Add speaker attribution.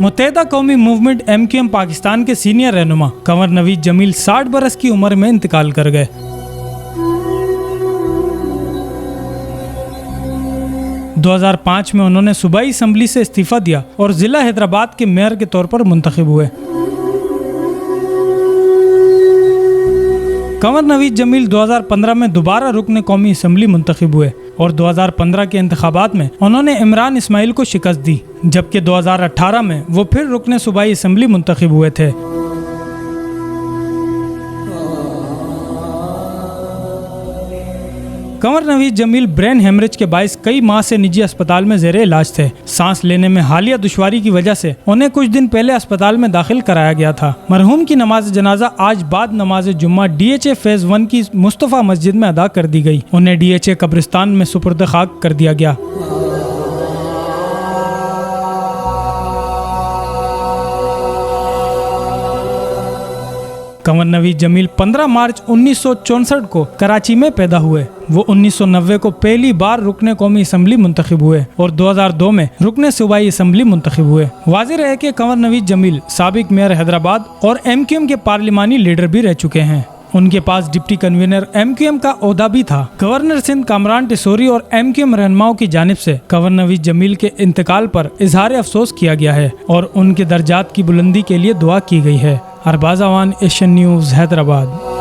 Speaker 1: मुत्तहिदा कौमी movement MQM Pakistan के senior रहनुमा कंवर नवीद जमील 60 बरस की उम्र में इंतकाल कर गए। – 2005 में उन्होंने सूबाई असम्बली से इस्तीफा दिया और जिला हैदराबाद के मेयर के तौर पर मुंतखब हुए। कंवर नवीद जमील 2015 में दोबारा रुकन कौमी असम्बली मुंतखब हुए और 2015 के इंतखाबात में उन्होंने इमरान इस्माइल को शिकस्त दी, जबकि 2018 में वो फिर रुकन सूबाई असम्बली मुंतखब हुए थे। कंवर नवीद जमील ब्रेन हेमरेज के बाइस कई माह से निजी अस्पताल में ज़ेरे इलाज थे। सांस लेने में हालिया दुश्वारी की वजह से उन्हें कुछ दिन पहले अस्पताल में दाखिल कराया गया था। मरहूम की नमाज जनाजा आज बाद नमाज जुम्मा DHA फेज 1 की मुस्तफ़ा मस्जिद में अदा कर दी गई। उन्हें DHA कब्रिस्तान में सुपुर्द खाक कर दिया गया। कंवर नवीद जमील 15 मार्च 1964 को कराची में पैदा हुए। वो 1990 को पहली बार रुकने कौमी असम्बली मुंतखब हुए और 2002 में रुकने सूबाई असम्बली मुंतखब हुए। वाज़ेह है कि कंवर नवीद जमील साबिक मेयर हैदराबाद और MQM के पार्लिमानी लीडर भी रह चुके हैं। उनके पास डिप्टी कन्वीनर MQM का ओहदा भी था। गवर्नर सिंध कामरान टिसोरी और MQM रहनुमाओं की जानिब से कंवर नवीद जमील के इंतकाल पर इजहार अफसोस किया गया है और उनके दर्जात की बुलंदी के लिए दुआ की गई है। Arbaaz Awan, Asian News, Hyderabad.